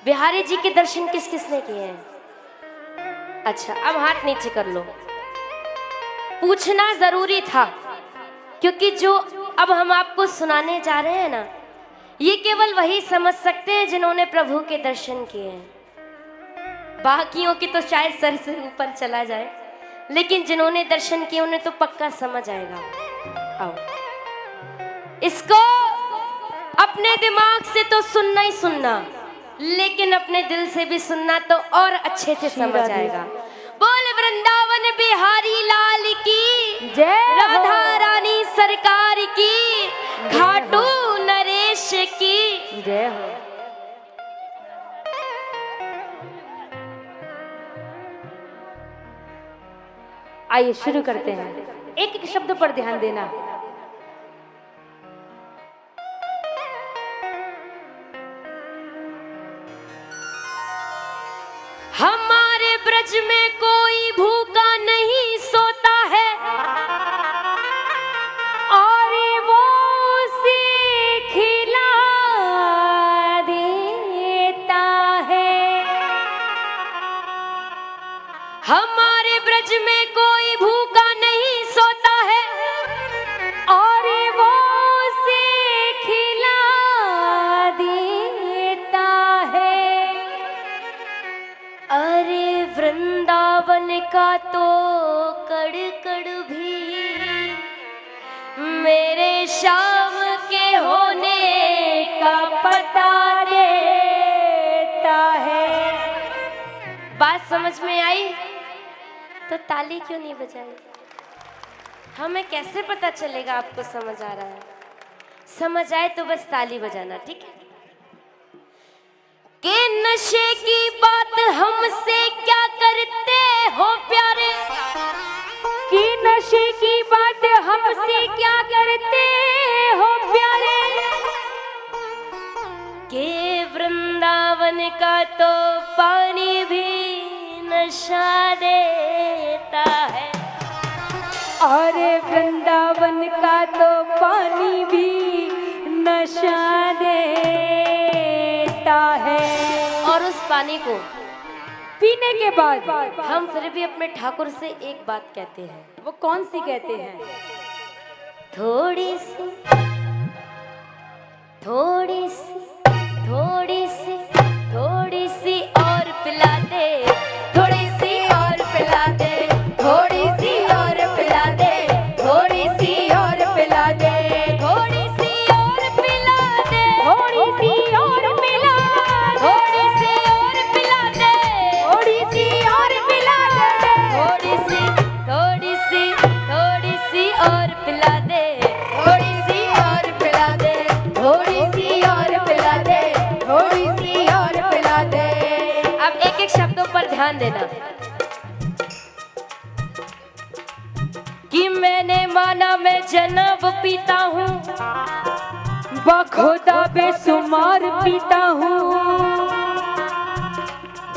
बिहारी जी के दर्शन किस किसने किए हैं? अच्छा, अब हाथ नीचे कर लो। पूछना जरूरी था, क्योंकि जो अब हम आपको सुनाने जा रहे हैं ना, ये केवल वही समझ सकते हैं जिन्होंने प्रभु के दर्शन किए हैं। बाकियों की तो शायद सर से ऊपर चला जाए, लेकिन जिन्होंने दर्शन किए उन्हें तो पक्का समझ आएगा। आओ, इसको अपने दिमाग से तो सुनना ही सुनना, लेकिन अपने दिल से भी सुनना तो और अच्छे से समझ आएगा। बोल वृंदावन बिहारी लाल की जय, राधा रानी सरकार की, घाटू नरेश की जय हो। आइए शुरू करते हैं। एक एक शब्द पर ध्यान देना। हमारे ब्रज में कोई भूखा नहीं सोता है, और वो उसे खिला देता है। हमारे ब्रज में कोई भूखा नहीं सोता है, और वो उसे खिला देता है। अरे वृंदावन का तो कड़ कड़ भी मेरे शाम के होने का पता देता है। बात समझ में आई तो ताली क्यों नहीं बजाई? हमें कैसे पता चलेगा आपको समझ आ रहा है? समझ आए तो बस ताली बजाना, ठीक है? के नशे की बात हमसे क्या करते हो प्यारे, कि नशे की बात हमसे क्या करते हो प्यारे। के वृंदावन का तो पानी भी नशा देता है। और वृंदावन का तो पानी भी नशा देता है। और उस पानी को पीने के बाद हम फिर भी अपने ठाकुर से एक बात कहते हैं। वो कौन सी कहते हैं? थोड़ी सी थोड़ी सी थोड़ी सी थोड़ी सी और पिला दे, थोड़ी सी और पिला दे, थोड़ी सी और पिला दे, थोड़ी सी और पिला दे, थोड़ी सी और पिला दे, थोड़ी सी और पिला, थोड़ी सी और पिला दे, थोड़ी सी और पिला दे, थोड़ी सी थोड़ी सी थोड़ी सी और पिला दे, थोड़ी सी और पिला दे, थोड़ी सी और पिला दे, थोड़ी सी और पिला दे। अब एक एक शब्दों पर ध्यान देना कि मैंने माना मैं जनाब पीता हूँ, बखुदा बेसुमार पीता हूँ।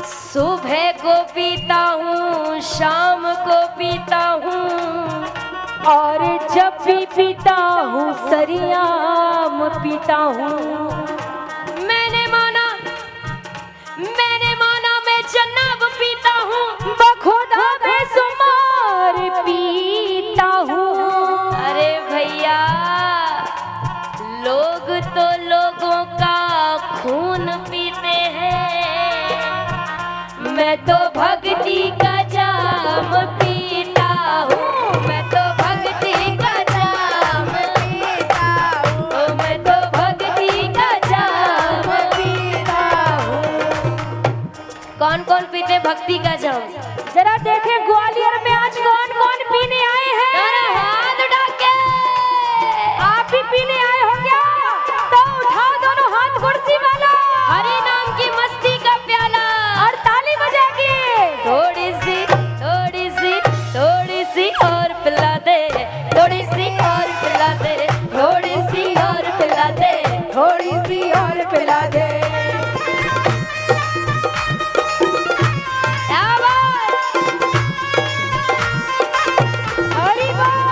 सुबह को पीता हूँ, शाम को पीता हूँ, और जब भी पीता हूँ सरियाम पीता हूँ। मैंने माना मैं जनाब पीता हूँ, बखुदा बेसुमार पीता हूँ। अरे भैया, लोग तो लोगों का खून पीते हैं, मैं तो भक्ति का जाम पीता हूँ, मैं तो भक्ति का जाम पीता हूँ, मैं तो भक्ति का जाम पीता हूँ। कौन कौन पीते भक्ति का जाम? जरा देखें ग्वालियर में आज कौन कौन पीने आए हैं? अरे हाथ उठा के। आप भी पीने आए हो क्या? तो उठाओ दोनों हाथ कुर्सी वाला। हरि नाम की मस्ती का प्याला, और ताली बजा के थोड़ी सी थोड़ी सी थोड़ी सी और पिला दे, थोड़ी सी और पिला दे, थोड़ी सी और पिला दे, थोड़ी सी और पिला दे। क्या बात! हरि बोल।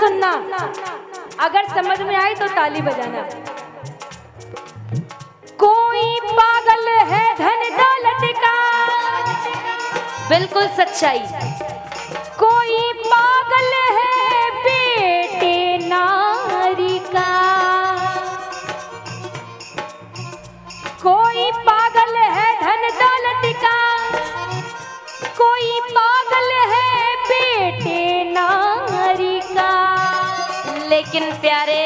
सुनना, अगर समझ में आई तो ताली बजाना। कोई पागल है धन दौलत का, बिल्कुल सच्चाई। कोई पागल है बेटे नारी का, कोई पागल है धन दौलत का, कोई पागल है बेटे नारी का। लेकिन प्यारे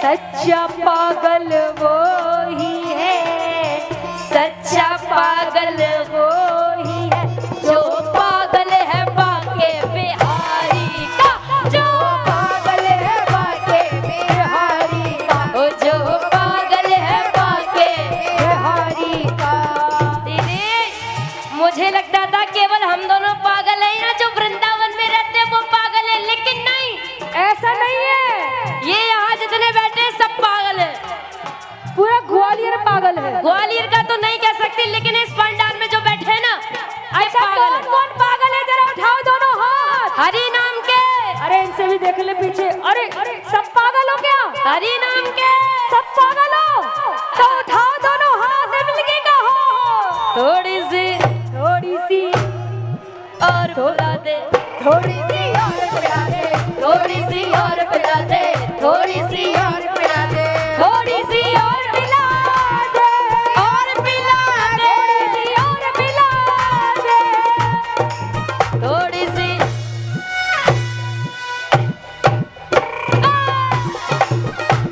सच्चा पागल वो ही है, सच्चा पागल वो ही है जो पागल है बाके बिहारी का, जो पागल है बाके बिहारी का, ओ जो पागल है बाके बिहारी का। दीदी, मुझे लगता था केवल हम दोनों पागल हैं ना, जो वृंदावन में रहते हैं वो पागल है, लेकिन नहीं, ऐसा नहीं है, ये यहाँ जितने बैठे हैं सब पागल है। पूरा ग्वालियर पागल है। ग्वालियर का तो नहीं कह सकती, लेकिन इस पंडाल में जो बैठे हैं ना, ये अच्छा पागल कौन है। कौन पागल है, जरा उठाओ दोनों हाथ। हरि नाम के, अरे इनसे भी देख ले पीछे, अरे सब पागल हो क्या? हरि नाम के सब पागल हो तो उठाओ दोनों हाथ, मिलके कहो थोड़ी सी थोड़ी सी और पिला दे, थोड़ी सी और पिला दे, थोड़ी सी और पिला दे, थोड़ी सी और पिला दे, थोड़ी सी और पिला दे, और पिला दे, और पिला दे। थोड़ी सी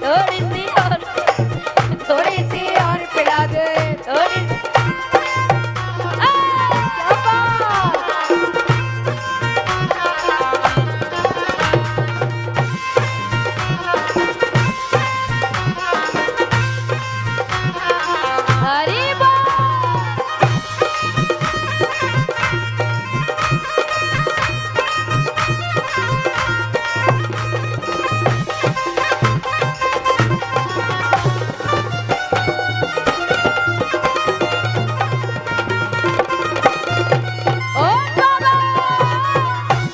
थोड़ी सी और, थोड़ी सी और पिला दे, थोड़ी सी हरि बोल। ओ बाबा,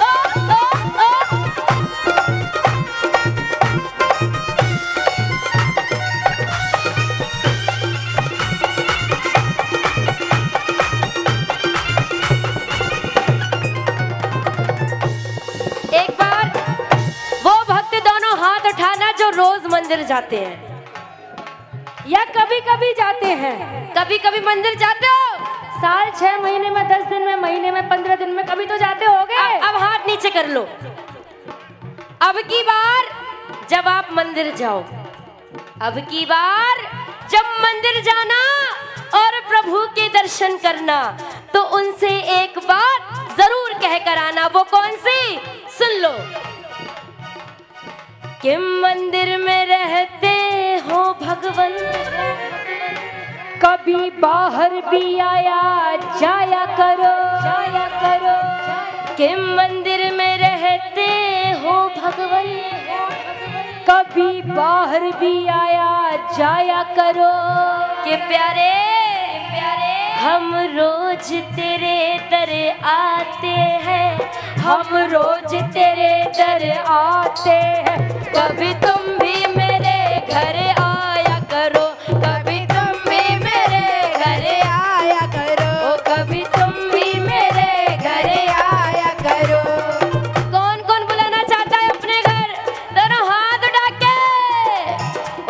ओ। एक बार वो भक्त दोनों हाथ उठाना जो रोज मंदिर जाते हैं, या कभी कभी जाते हैं, कभी कभी मंदिर जाते हो। साल 6 महीने में, 10 दिन में, महीने में, 15 दिन में, कभी तो जाते होगे। अब हाथ नीचे कर लो। अब की बार जब आप मंदिर जाओ, अब की बार जब मंदिर जाना और प्रभु के दर्शन करना, तो उनसे एक बात जरूर कह कर आना। वो कौन सी? सुन लो। कि मंदिर में रहते हो भगवन, कभी बाहर भी आया जाया करो, जाया करो। कि मंदिर में रहते हो भगवन, कभी बाहर भी आया जाया करो। कि प्यारे हम रोज तेरे दर आते हैं, हम रोज तेरे दर आते हैं, कभी तुम भी मेरे घर आया करो, कभी तुम भी मेरे घर आया करो, ओ कभी तुम भी मेरे घर आया करो। कौन कौन बुलाना चाहता है अपने घर? दोनों हाथ उठा के।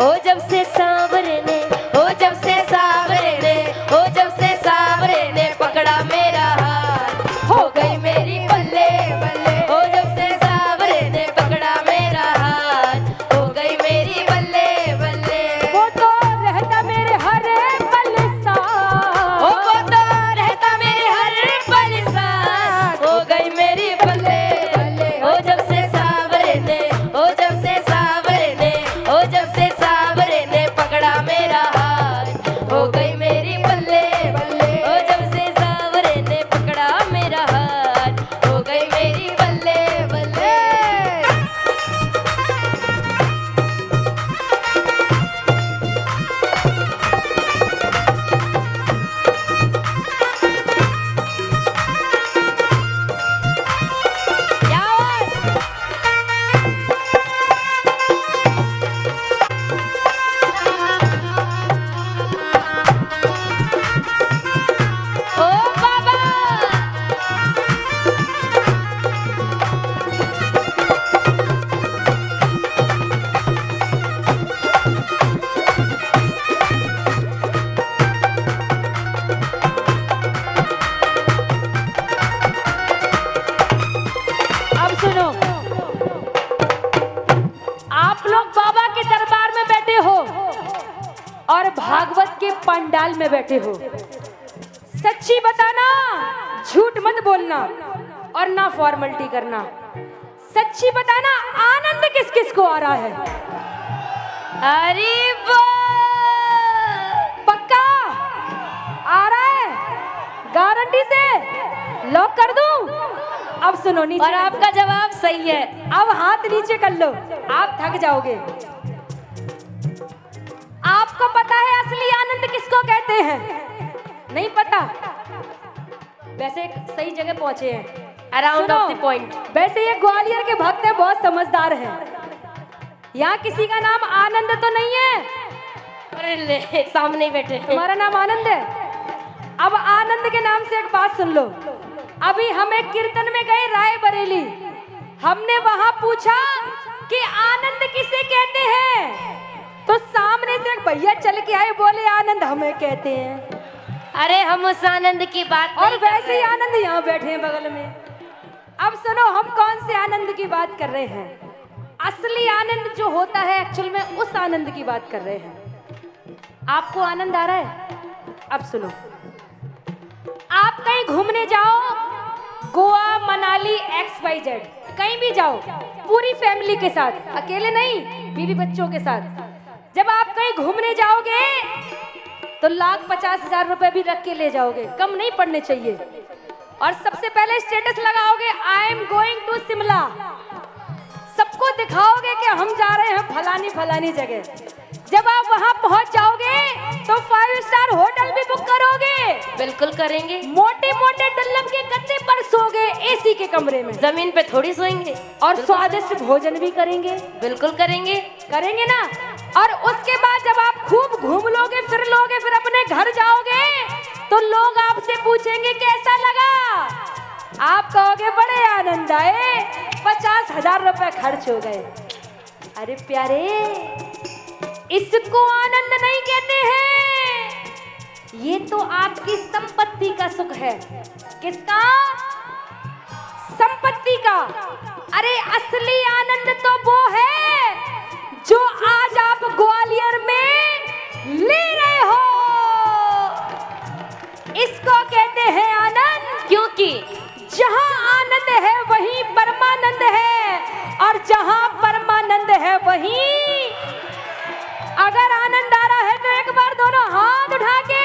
ओ जब से सांवरे ने, ओ जब से सांवरे ने, ओ जब से सांवरे ने पकड़ा मेरा हाथ, हो गई मेरी बल्ले बल्ले। ओ जब से सांवरे ने पकड़ा मेरा हाथ, हो और भागवत के पंडाल में बैठे हो। सच्ची बताना, झूठ मत बोलना और ना फॉर्मेलिटी करना। सच्ची बताना, आनंद किस किस को आ रहा है? अरे वाह, पक्का आ रहा है? गारंटी से लॉक कर दूं? अब सुनो, नीचे और आपका जवाब सही है। अब हाथ नीचे कर लो, आप थक जाओगे। आपको पता है असली आनंद किसको कहते हैं? नहीं पता? वैसे सही जगह पहुंचे हैं, अराउंड ऑफ द पॉइंट। वैसे ये ग्वालियर के भक्त हैं, बहुत समझदार हैं। यहाँ किसी का नाम आनंद तो नहीं है? अरे ले, सामने ही बैठे हैं। तुम्हारा नाम आनंद है? अब आनंद के नाम से एक बात सुन लो। अभी हम एक कीर्तन में गए रायबरेली, हमने वहां पूछा कि आनंद किसे कहते हैं, तो सामने से एक भैया चल के आए, बोले आनंद हमें कहते हैं। अरे हम उस आनंद की बात और नहीं कर वैसे ही रहे। आनंद यहाँ बैठे हैं बगल में। अब सुनो, हम कौन से आनंद की बात कर रहे हैं? असली आनंद जो होता है, एक्चुअल में उस आनंद की बात कर रहे हैं। आपको आनंद आ रहा है? अब सुनो, आप कहीं घूमने जाओ, गोवा, मनाली, XYZ, कहीं भी जाओ पूरी फैमिली के साथ, अकेले नहीं, बीवी बच्चों के साथ। जब आप कहीं घूमने जाओगे तो 1,50,000 रुपए भी रख के ले जाओगे, कम नहीं पड़ने चाहिए। और सबसे पहले स्टेटस लगाओगे, I am going to Shimla. सबको दिखाओगे कि हम जा रहे हैं फलानी फलानी जगह। जब आप वहां पहुंच जाओगे तो 5 स्टार होटल भी बुक करोगे। बिल्कुल करेंगे। मोटे मोटे डल्लम के गद्दे पर सोगे, AC के कमरे में, जमीन पे थोड़ी सोएंगे। और स्वादिष्ट भोजन भी करेंगे। बिल्कुल करेंगे। करेंगे ना? और उसके बाद जब आप खूब घूम लोगे, फिर लोगे, फिर अपने घर जाओगे तो लोग आपसे पूछेंगे कैसा लगा। आप कहोगे बड़े आनंद आए, 50,000 रुपए खर्च हो गए। अरे प्यारे, इसको आनंद नहीं कहते हैं, ये तो आपकी संपत्ति का सुख है। किसका? संपत्ति का। अरे असली आनंद तो वो है जो आज आप ग्वालियर में ले रहे हो, इसको कहते हैं आनंद। क्योंकि जहां आनंद है वहीं परमानंद है, और जहां परमानंद है वहीं, अगर आनंद आ रहा है तो एक बार दोनों हाथ उठा के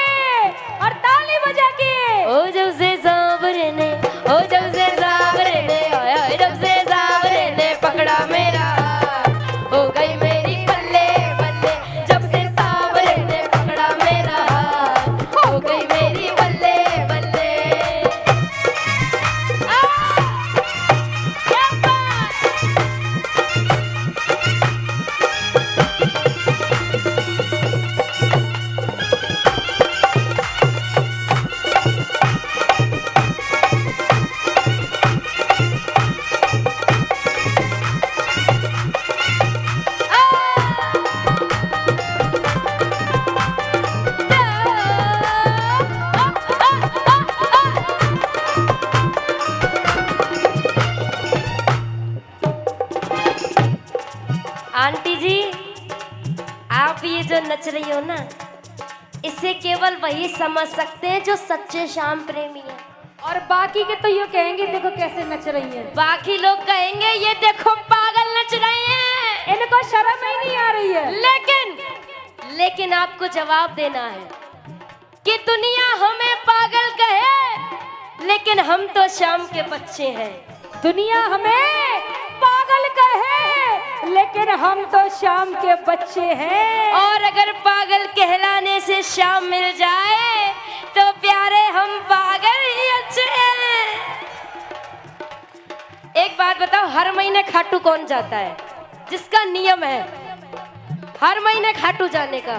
और ताली बजा के, ओ जब से सांवरे ने, ओ जब से सांवरे ने आया, जब से सांवरे ने पकड़ा मेरा, हो गई मेरी बल्ले बल्ले। जब से सांवरे ने पकड़ा मेरा, हो गई मेरी बल्ले बल्ले। क्या बात! आंटी जी, आप ये जो नच रही हो ना, इसे केवल वही समझ सकते हैं जो सच्चे श्याम प्रेमी हैं। और बाकी के तो ये कहेंगे देखो कैसे नच रही हैं। बाकी लोग कहेंगे ये देखो पागल नच रही हैं, इनको शर्म ही नहीं आ रही है। लेकिन आपको जवाब देना है कि दुनिया हमें पागल कहे, लेकिन हम तो श्याम के बच्चे हैं। दुनिया हमें पागल कहे, लेकिन हम तो श्याम के बच्चे हैं। और अगर पागल कहलाने से श्याम मिल जाए तो प्यारे हम पागल ही अच्छे हैं। एक बात बताओ, हर महीने खाटू कौन जाता है? जिसका नियम है हर महीने खाटू जाने का।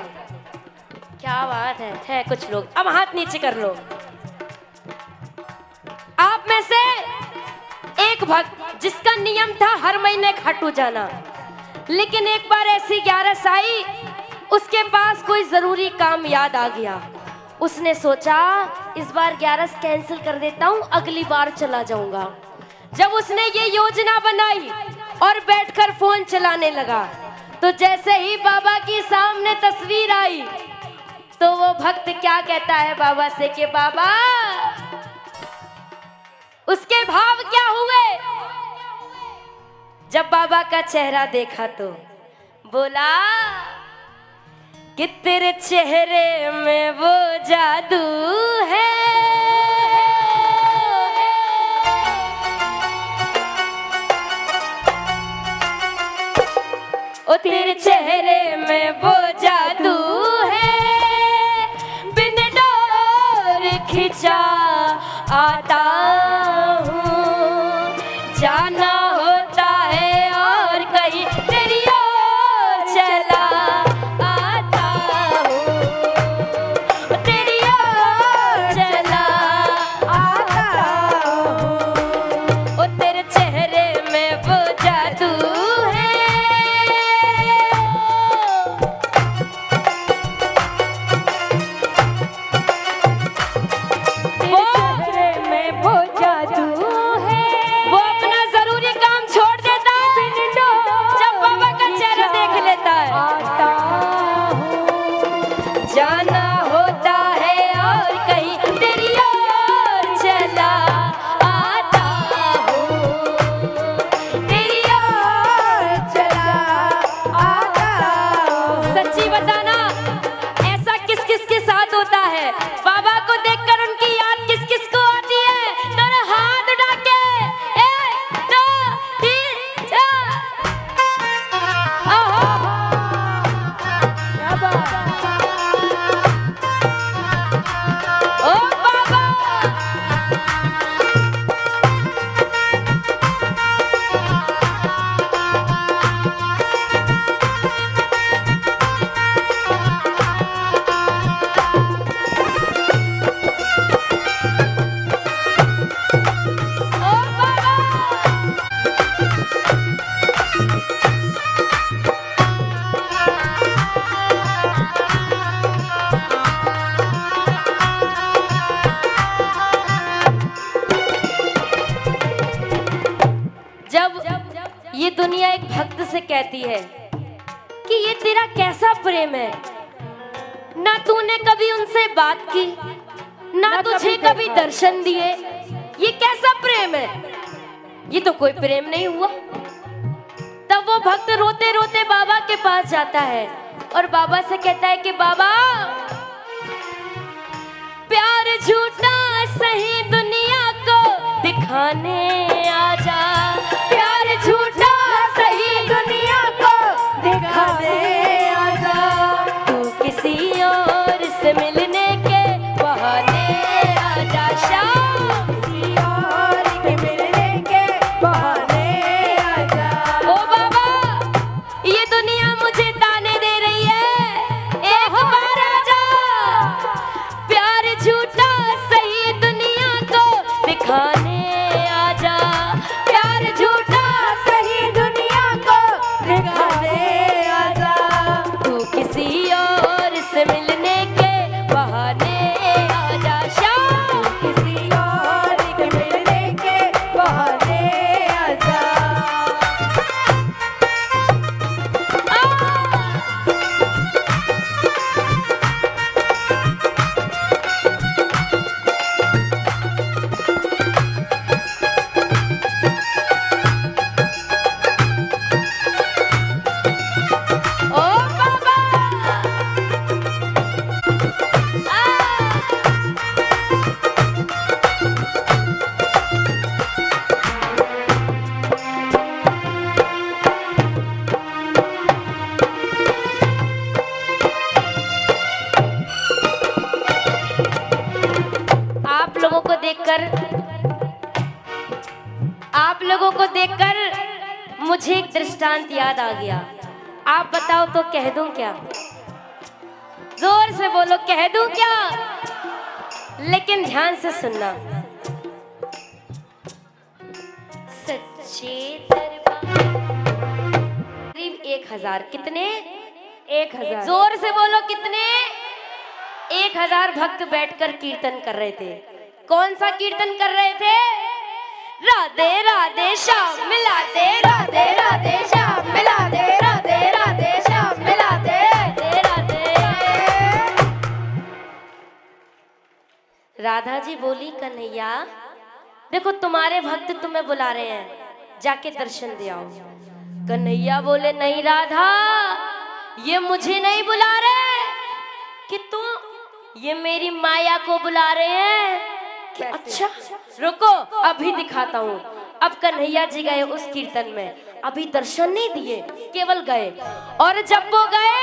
क्या बात है कुछ लोग। अब हाथ नीचे कर लो। आप में से एक भक्त जिसका नियम था हर महीने खाटू जाना, लेकिन एक बार ऐसी 11 आई, उसके पास कोई जरूरी काम याद आ गया। उसने सोचा इस बार 11 कैंसिल कर देता हूँ, अगली बार चला जाऊंगा। जब उसने ये योजना बनाई और बैठकर फोन चलाने लगा, तो जैसे ही बाबा की सामने तस्वीर आई, तो वो भक्त क्या कहता है बाबा से कि बाबा, उसके भाव क्या हुए जब बाबा का चेहरा देखा तो बोला कि तेरे चेहरे में वो जादू है, ओ तेरे चेहरे में वो जादू है, बिन डोर खिंचा आता हूँ, जाना होता है और कहीं तेरी ओर चला आता हूँ, तेरी ओर चला आता हूँ, ओ तेरे चेहरे में वो जादू है। जाना होता है और कहीं तेरी ओर चला आता हूँ, तेरी ओर चला आता हूँ। सच्ची बताना, ऐसा किस किस के साथ होता है? बाबा को देखकर उनकी याद किस किस को आती है? दोनों हाथ उठा के 1 2 3 4। क्या बात। ये दुनिया एक भक्त से कहती है कि ये तेरा कैसा प्रेम है, ना तूने कभी उनसे बात की, ना तुझे कभी दर्शन दिए, ये कैसा प्रेम है? ये तो कोई प्रेम नहीं हुआ। तब वो भक्त रोते रोते बाबा के पास जाता है और बाबा से कहता है कि बाबा, प्यार झूठा सही दुनिया को दिखाने आजा, प्यार झूठा सही दुनिया को दिखाने आजा, तू किसी और से मिलने के बहाने आजा, शाम किसी और के मिलने के बहाने आजा। ओ बाबा, ये दुनिया मुझे ताने दे रही है, एक बार आजा, प्यार झूठा सही दुनिया को दिखाने आजा, प्यार झूठा सही दुनिया को दिखाने आजा, तू किसी और से मिलने के बहाने आजा, शाम किसी और के मिलने के बहाने आजा। आप लोगों को देखकर मुझे एक दृष्टांत याद आ गया। आप बताओ तो कह दूं क्या? जोर से बोलो, कह दूं क्या? लेकिन ध्यान से सुनना। सच्चे दरबार करीब 1000। कितने? 1000। जोर से बोलो, कितने? 1000 भक्त बैठकर कीर्तन कर रहे थे। कौन सा कीर्तन कर रहे थे? राधे राधे श्याम मिला दे, राधे राधे श्याम मिला दे, राधे राधे श्याम मिला दे, राधे राधे राधा जी बोली कन्हैया देखो तुम्हारे भक्त तुम्हें बुला रहे हैं, जाके दर्शन दे आओ। कन्हैया बोले नहीं राधा, ये मुझे नहीं बुला रहे कि तू, ये मेरी माया को बुला रहे हैं कि अच्छा रुको अभी दिखाता हूँ। अब कन्हैया जी गए उस कीर्तन में, अभी दर्शन नहीं दिए, केवल गए। और जब वो गए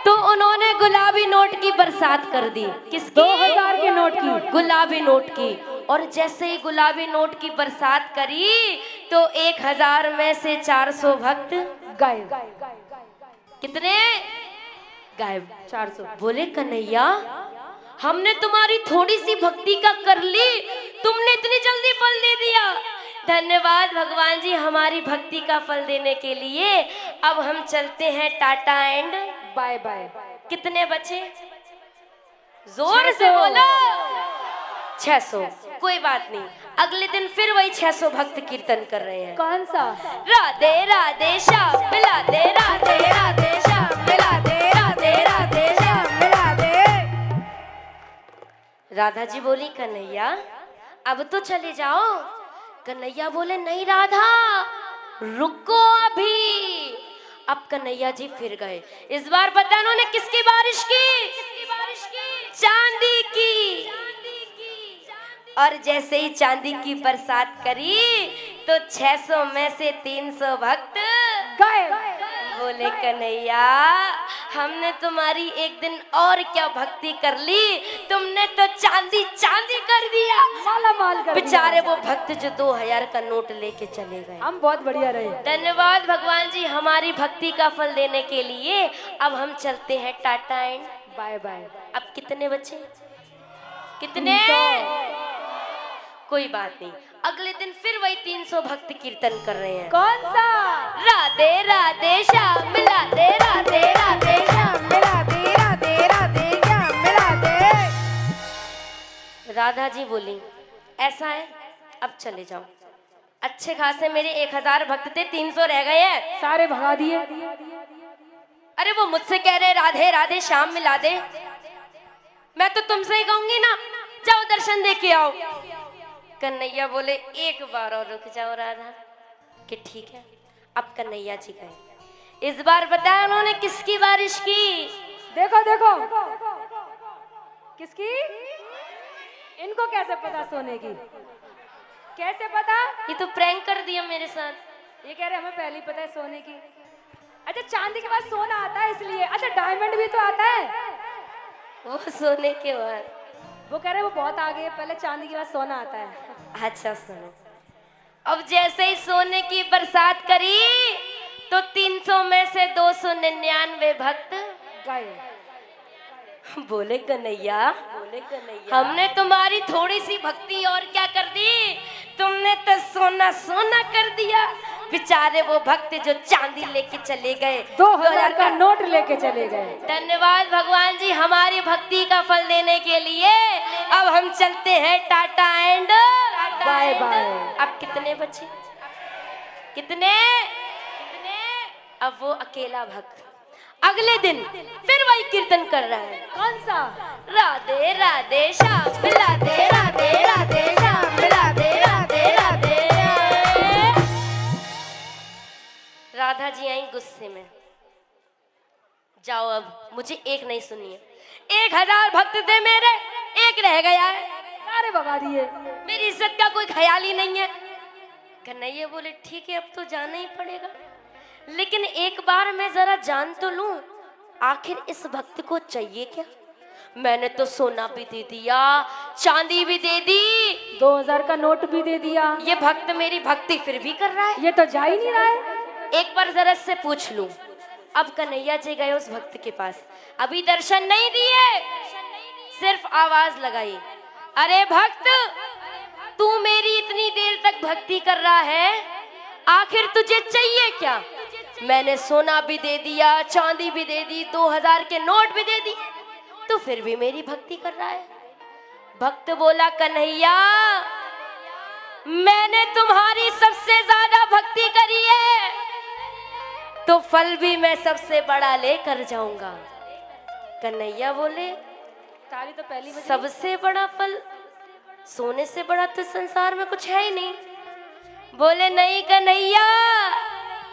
तो उन्होंने गुलाबी नोट की बरसात कर दी। किसकी? 2000 के नोट की, गुलाबी नोट की। और जैसे ही गुलाबी नोट की बरसात करी तो 1000 में से 400 भक्त गायब। कितने गायब? 400। बोले कन्हैया हमने तुम्हारी थोड़ी सी भक्ति का कर ली, तुमने इतनी जल्दी फल दे दिया। धन्यवाद भगवान जी हमारी भक्ति का फल देने के लिए। अब हम चलते हैं टाटा एंड बाय बाय। कितने बचे? जोर से बोलो। 600। कोई बात नहीं, अगले दिन फिर वही 600 भक्त कीर्तन कर रहे हैं। कौन सा? राधे राधे श्याम मिला दे, राधे राधे श्याम मिला दे, राधे राधे श्याम मिला दे। राधा जी बोली कन्हैया अब तो चले जाओ। कन्हैया बोले नहीं राधा रुको अभी। अब कन्हैया जी फिर गए। इस बार पता उन्होंने किसकी बारिश की? चांदी की। और जैसे ही चांदी की बरसात करी तो 600 में से 300 भक्त गए। बोले कन्हैया हमने तुम्हारी एक दिन और क्या भक्ति कर ली, तुमने तो चांदी चांदी कर दिया। माला माल कर बेचारे वो भक्त जो 2000 का नोट लेके चले गए। हम बहुत बढ़िया रहे। धन्यवाद भगवान जी हमारी भक्ति का फल देने के लिए। अब हम चलते हैं टाटा एंड बाय बाय। अब कितने बचे? कितने? कोई बात नहीं, अगले दिन फिर वही 300 भक्त कीर्तन कर रहे हैं। कौन सा? राधे राधे श्याम मिला दे, राधे राधे श्याम मिला दे, राधे राधे श्याम मिला दे। राधा जी बोली ऐसा है अब चले जाओ। अच्छे खासे मेरे 1000 भक्त थे, 300 रह गए हैं, सारे भगा दिए। अरे वो मुझसे कह रहे राधे राधे श्याम मिला दे, मैं तो तुमसे ही कहूंगी ना जाओ दर्शन दे के आओ। कन्हैया बोले एक बार और रुक जाओ राधा कि ठीक है। अब कन्हैया जी गए। इस बार बताया उन्होंने किसकी बारिश की? देखो देखो किसकी? इनको कैसे पता सोने की? कैसे पता? ये तो प्रैंक कर दिया मेरे साथ। ये कह रहे हमें पहले ही पता है सोने की। अच्छा चांदी के बाद सोना आता है इसलिए। अच्छा डायमंड भी तो आता है। वो सोने के बाद वो कह रहे वो बहुत आगे है, पहले चांदी के बाद सोना आता है। अच्छा सुनो, अब जैसे ही सोने की बरसात करी तो 300 में से 299 भक्त गए। बोले कन्हैया हमने तुम्हारी थोड़ी सी भक्ति और क्या कर दी, तुमने तो सोना सोना कर दिया। बेचारे वो भक्त जो चांदी लेके चले गए, 2000 का नोट लेके चले गए। धन्यवाद भगवान जी हमारी भक्ति का फल देने के लिए। अब हम चलते हैं टाटा एंड बाय बाय। अब कितने बचे? कितने? अब वो अकेला भक्त अगले दिन फिर वही कीर्तन कर रहा है। कौन सा? राधे राधे श्याम मिला दे, राधे राधे श्याम मिला दे, राधे राधे। राधा जी आई गुस्से में, जाओ अब मुझे एक नहीं सुनिए। 1000 भक्त थे मेरे, एक रह गया है, सारे भगा दिए। मेरी इज्जत का कोई ख्याल ही नहीं है। कन्हैया बोले ठीक है अब तो जाना ही पड़ेगा, लेकिन एक बार मैं जरा जान तो लूं आखिर इस भक्त को चाहिए क्या। मैंने तो सोना भी दे दिया, चांदी भी दे दी, 2000 का नोट भी दे दिया, ये भक्त मेरी भक्ति फिर भी कर रहा है। ये तो जा ही नहीं रहा है। एक बार जरा से पूछ लूं। अब कन्हैया जी गए उस भक्त के पास, अभी दर्शन नहीं दिए, सिर्फ आवाज लगाई, अरे भक्त तू मेरी इतनी देर तक भक्ति कर रहा है, आखिर तुझे चाहिए क्या। मैंने सोना भी दे दिया, चांदी भी दे दी, 2000 के नोट भी दे दी, तो फिर भी मेरी भक्ति कर रहा है। भक्त बोला कन्हैया मैंने तुम्हारी सबसे ज्यादा भक्ति करी है, तो फल भी मैं सबसे बड़ा लेकर जाऊंगा। कन्हैया बोले ताली तो पहली बजी। सबसे बड़ा फल सोने से बड़ा तो संसार में कुछ है ही नहीं। बोले नहीं कन्हैया,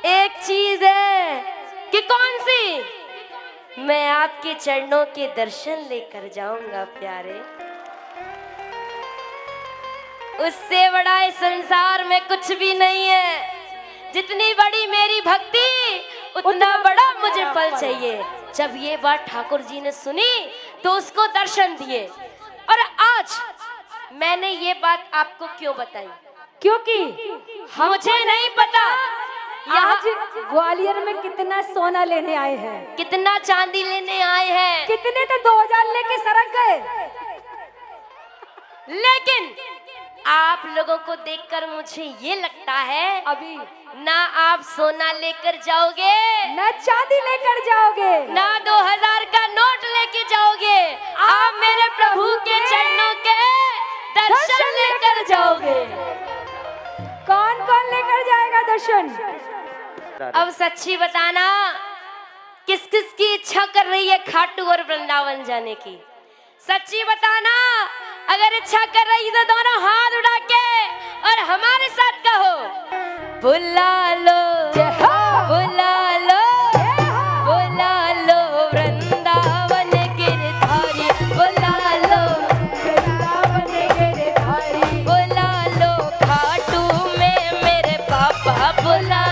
एक चीज है। कि कौन सी? मैं आपके चरणों के दर्शन लेकर जाऊंगा प्यारे। उससे बड़ा इस संसार में कुछ भी नहीं है। जितनी बड़ी मेरी भक्ति उतना बड़ा मुझे फल चाहिए। जब ये बात ठाकुर जी ने सुनी तो उसको दर्शन दिए। और आज मैंने ये बात आपको क्यों बताई? क्योंकि मुझे नहीं पता आज ग्वालियर में कितना सोना लेने आए हैं, कितना चांदी लेने आए हैं, कितने तो 2000 लेके सड़क गए। लेकिन आप लोगों को देखकर मुझे ये लगता है अभी ना आप सोना लेकर जाओगे, न चांदी लेकर जाओगे, ना 2000 का नोट लेके जाओगे। आप मेरे प्रभु के चरणों के दर्शन लेकर जाओगे। कौन कौन लेकर जाएगा दर्शन? अब सच्ची बताना, किस किस की इच्छा कर रही है खाटू और वृंदावन जाने की? सच्ची बताना। अगर इच्छा कर रही तो दोनों हाथ उठा के और हमारे साथ कहो, बुला लो, बुला लो, बुला लो वृंदावन गिरधारी, बुला लो वृंदावन गिरधारी, बुला लो खाटू में मेरे पापा, बुला